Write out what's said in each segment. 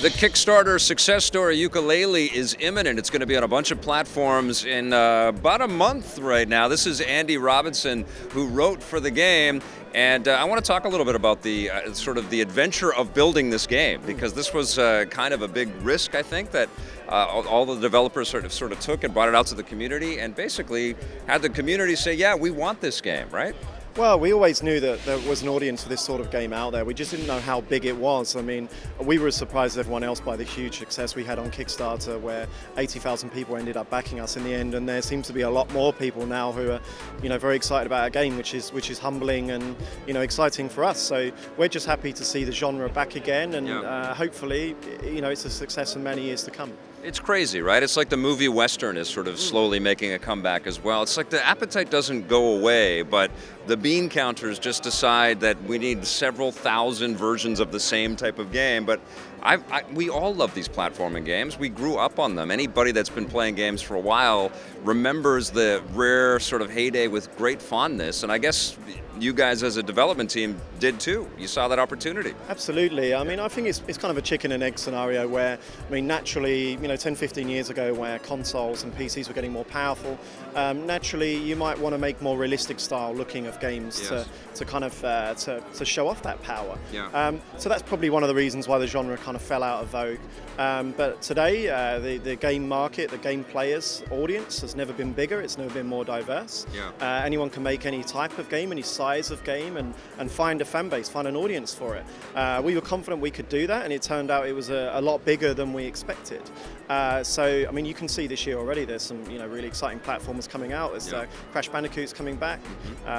The Kickstarter success story, Yooka-Laylee, is imminent. It's going to be on a bunch of platforms in about a month right now. This is Andy Robinson, who wrote for the game. And I want to talk a little bit about the sort of the adventure of building this game, because this was kind of a big risk, I think, that all the developers sort of took and brought it out to the community and basically had the community say, yeah, we want this game, right? Well, we always knew that there was an audience for this sort of game out there. We just didn't know how big it was. I mean, we were as surprised as everyone else by the huge success we had on Kickstarter, where 80,000 people ended up backing us in the end, and there seems to be a lot more people now who are, very excited about our game, which is humbling and, exciting for us. So we're just happy to see the genre back again, and hopefully, it's a success for many years to come. It's crazy, right? It's like the movie Western is sort of slowly making a comeback as well. It's like the appetite doesn't go away, but the bean counters just decide that we need several thousand versions of the same type of game. But we all love these platforming games. We grew up on them. Anybody that's been playing games for a while remembers the rare sort of heyday with great fondness. And I guess you guys as a development team did too. You saw that opportunity. Absolutely. I mean, I think it's kind of a chicken and egg scenario where, naturally, 10, 15 years ago, where consoles and PCs were getting more powerful, naturally you might want to make more realistic style looking of games to kind of to show off that power. Yeah. So that's probably one of the reasons why the genre kind of fell out of vogue. But today, the game market, the game players audience has never been bigger. It's never been more diverse. Yeah. Anyone can make any type of game, any size of game, and find a fan base, find an audience for it. We were confident we could do that, and it turned out it was a lot bigger than we expected. So, I mean, you can see this year already there's some really exciting platformers coming out. There's Crash Bandicoot's coming back,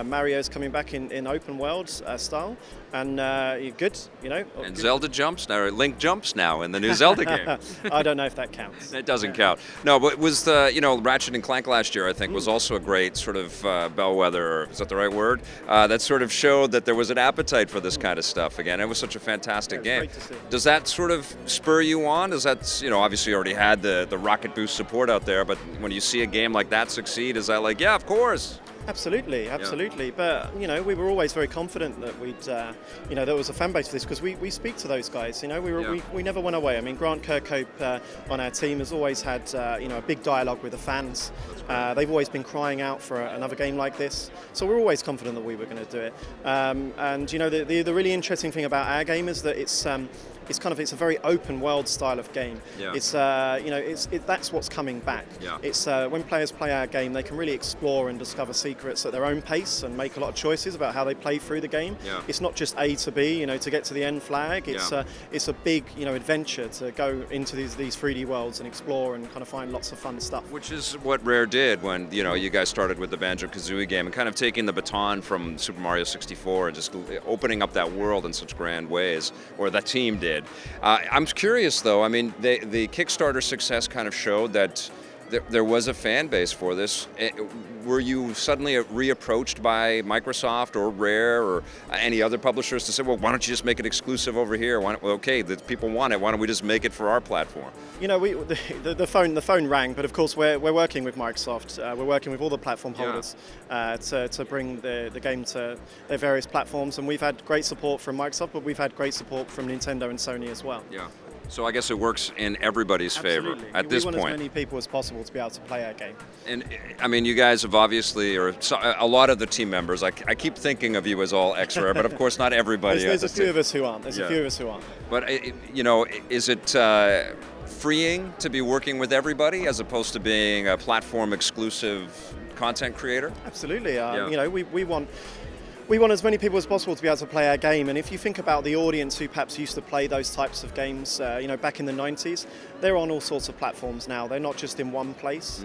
Mario's coming back in open world style, and you're good, And Zelda jumps now, or Link jumps now in the new Zelda game. I don't know if that counts. It doesn't count. No, but it was the, Ratchet and Clank last year, I think, was also a great sort of bellwether, is that the right word? That sort of showed that there was an appetite for this kind of stuff again. It was such a fantastic game. Great to see. Does that sort of spur you on? Does that, obviously you already had the Rocketboost support out there, but when you see a game like that succeed, is that like, yeah, of course? Absolutely. But we were always very confident that we'd, there was a fan base for this, because we speak to those guys. We never went away. I mean, Grant Kirkhope on our team has always had, a big dialogue with the fans. They've always been crying out for another game like this. So we're always confident that we were going to do it. And the really interesting thing about our game is that it's a very open world style of game. Yeah. It's that's what's coming back. Yeah. It's when players play our game, they can really explore and discover secrets at their own pace and make a lot of choices about how they play through the game. Yeah. It's not just A to B, to get to the end flag. It's a big, adventure to go into these 3D worlds and explore and kind of find lots of fun stuff. Which is what Rare did when, you guys started with the Banjo-Kazooie game and kind of taking the baton from Super Mario 64 and just opening up that world in such grand ways, or that team did. I'm curious, though. I mean, the Kickstarter success kind of showed that there was a fan base for this. Were you suddenly reapproached by Microsoft or Rare or any other publishers to say, well, why don't you just make it exclusive over here? The people want it. Why don't we just make it for our platform? The phone rang, but of course we're working with Microsoft. We're working with all the platform holders to bring the game to their various platforms, and we've had great support from Microsoft, but we've had great support from Nintendo and Sony as well. Yeah. So I guess it works in everybody's favor at this point. We want as many people as possible to be able to play our game. And I mean, you guys have obviously, or a lot of the team members, I keep thinking of you as all X-Rare, but of course not everybody. There's a few of us who aren't. But, is it freeing to be working with everybody as opposed to being a platform exclusive content creator? Absolutely. We want as many people as possible to be able to play our game, and if you think about the audience who perhaps used to play those types of games, back in the 90s, they're on all sorts of platforms now. They're not just in one place.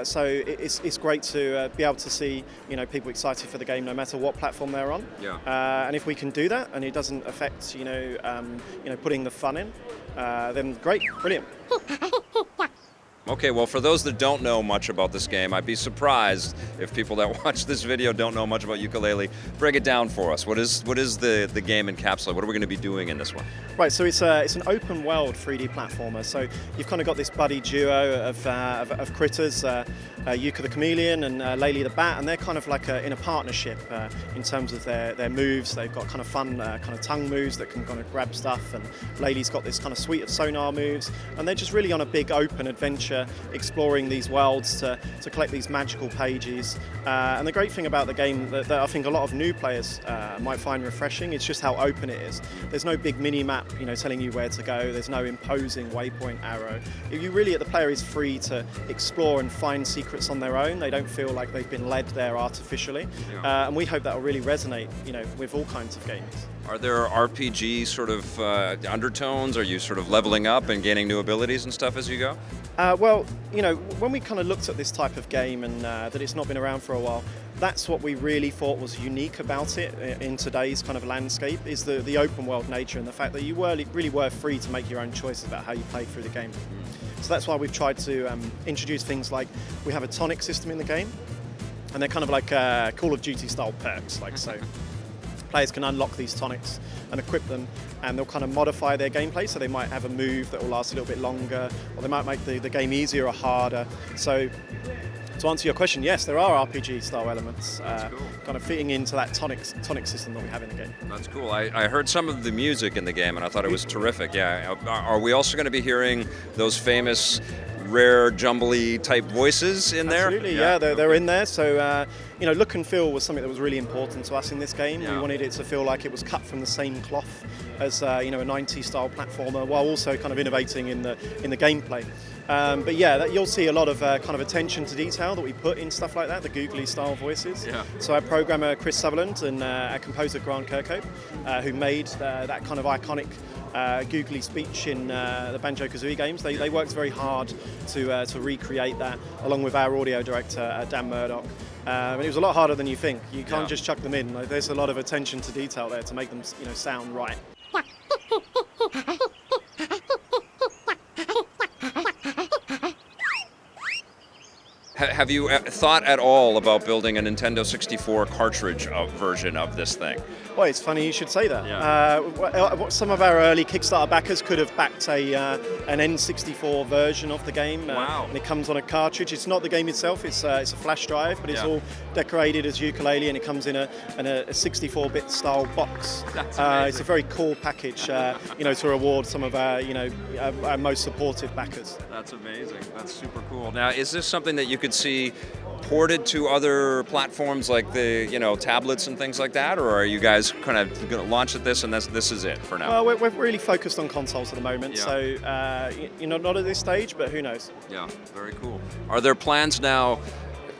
So it's great to be able to see, people excited for the game no matter what platform they're on. Yeah. And if we can do that, and it doesn't affect, putting the fun in, then great, brilliant. Okay, well, for those that don't know much about this game, I'd be surprised if people that watch this video don't know much about Yooka-Laylee. Break it down for us. What is the game encapsulate? What are we going to be doing in this one? Right, so it's an open world 3D platformer. So you've kind of got this buddy duo of critters, Yooka the chameleon and Laylee the bat, and they're kind of like in a partnership in terms of their moves. They've got kind of fun kind of tongue moves that can kind of grab stuff, and Laylee's got this kind of suite of sonar moves, and they're just really on a big open adventure exploring these worlds to collect these magical pages. And the great thing about the game that I think a lot of new players might find refreshing is just how open it is. There's no big mini map, telling you where to go. There's no imposing waypoint arrow. The player is free to explore and find secrets on their own. They don't feel like they've been led there artificially. And we hope that will really resonate, with all kinds of games. Are there RPG sort of undertones? Are you sort of leveling up and gaining new abilities and stuff as you go? Well, when we kind of looked at this type of game and that it's not been around for a while, that's what we really thought was unique about it in today's kind of landscape, is the open world nature and the fact that you really were free to make your own choices about how you played through the game. So that's why we've tried to introduce things like, we have a tonic system in the game, and they're kind of like Call of Duty style perks, like so. Players can unlock these tonics and equip them, and they'll kind of modify their gameplay. So they might have a move that will last a little bit longer, or they might make the game easier or harder. So to answer your question, yes, there are RPG style elements cool. kind of fitting into that tonic system that we have in the game. That's cool. I heard some of the music in the game and I thought it was terrific. Yeah. Are we also going to be hearing those famous rare jumbly type voices in there? Absolutely, yeah, they're in there. So look and feel was something that was really important to us in this game. We wanted it to feel like it was cut from the same cloth as a 90s style platformer, while also kind of innovating in the gameplay. But yeah, you'll see a lot of kind of attention to detail that we put in stuff like that, the googly style voices. Yeah. So our programmer Chris Sutherland and our composer Grant Kirkhope, who made that kind of iconic googly speech in the Banjo-Kazooie games, they worked very hard to recreate that, along with our audio director Dan Murdoch. And it was a lot harder than you think. You can't just chuck them in. There's a lot of attention to detail there to make them sound right. Have you thought at all about building a Nintendo 64 cartridge version of this thing? Well, it's funny you should say that. Yeah. Some of our early Kickstarter backers could have backed an N64 version of the game. Wow. And it comes on a cartridge. It's not the game itself, it's a flash drive, but it's all decorated as Yooka-Laylee, and it comes in a 64-bit style box. That's amazing. It's a very cool package, to reward some of our most supportive backers. That's amazing. That's super cool. Now, is this something that you could see ported to other platforms like the tablets and things like that, or are you guys kind of going to launch at this and this is it for now? Well, we're really focused on consoles at the moment, so not at this stage, but who knows? Yeah, very cool. Are there plans now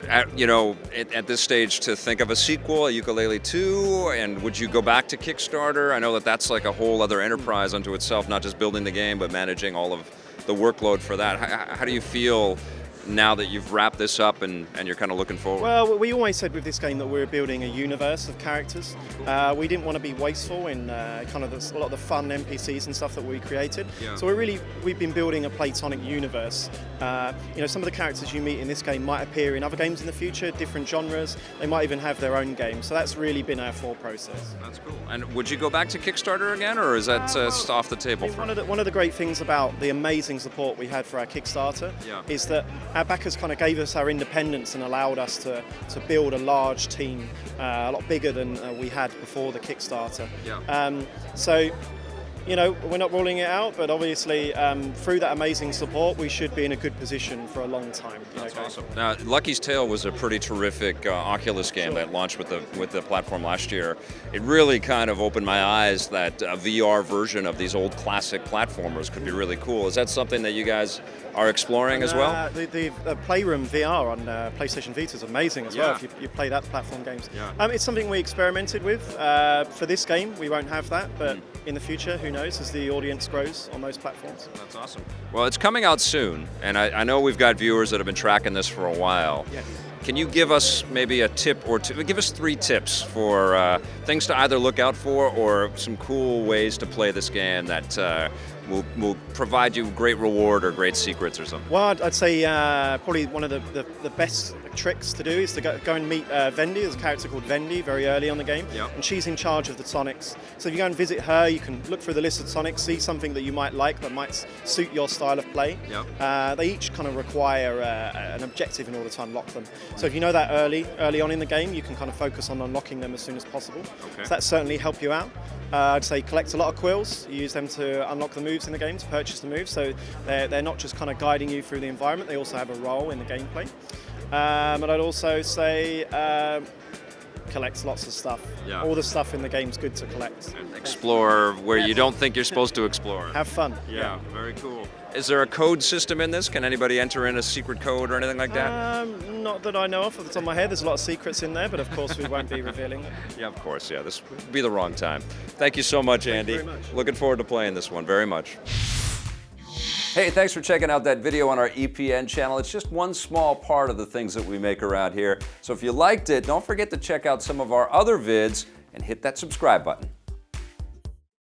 at this stage to think of a sequel, a Yooka-Laylee 2, and would you go back to Kickstarter? I know that's like a whole other enterprise unto itself, not just building the game but managing all of the workload for that. How do you feel now that you've wrapped this up and you're kind of looking forward? Well, we always said with this game that we were building a universe of characters. We didn't want to be wasteful in kind of a lot of the fun NPCs and stuff that we created. Yeah. So we've been building a Playtonic universe. Some of the characters you meet in this game might appear in other games in the future, different genres. They might even have their own game. So that's really been our thought process. That's cool. And would you go back to Kickstarter again, or is that off the table? One of the great things about the amazing support we had for our Kickstarter is that our backers kind of gave us our independence and allowed us to build a large team, a lot bigger than we had before the Kickstarter. Yeah. So we're not ruling it out, but obviously through that amazing support, we should be in a good position for a long time. That's awesome. Now, Lucky's Tale was a pretty terrific Oculus game that launched with the platform last year. It really kind of opened my eyes that a VR version of these old classic platformers could be really cool. Is that something that you guys are exploring as well? The Playroom VR on PlayStation Vita is amazing as well, if you play that platform games. Yeah. It's something we experimented with. For this game, we won't have that, but in the future, who knows, as the audience grows on those platforms. That's awesome. Well, it's coming out soon, and I know we've got viewers that have been tracking this for a while. Yeah. Can you give us maybe a tip or two? Give us 3 tips for things to either look out for or some cool ways to play this game that will provide you great reward or great secrets or something? Well, I'd say probably one of the best tricks to do is to go and meet Vendi. There's a character called Vendi very early on the game, and she's in charge of the tonics. So if you go and visit her, you can look through the list of tonics, see something that you might like that might suit your style of play. They each kind of require an objective in order to unlock them. So if you know that early on in the game, you can kind of focus on unlocking them as soon as possible. So that certainly help you out. I'd say collect a lot of quills. You use them to unlock the moves in the game, to purchase the moves. So they're not just kind of guiding you through the environment, they also have a role in the gameplay. And I'd also say collect lots of stuff. All the stuff in the game's good to collect. And explore where you don't think you're supposed to explore. Have fun. Yeah, very cool. Is there a code system in this? Can anybody enter in a secret code or anything like that? Not that I know of the top of my head. There's a lot of secrets in there, but of course we won't be revealing them. Yeah, of course. Yeah, this would be the wrong time. Thank you so much, Andy. Thank you very much. Looking forward to playing this one very much. Hey, thanks for checking out that video on our EPN channel. It's just one small part of the things that we make around here. So if you liked it, don't forget to check out some of our other vids and hit that subscribe button.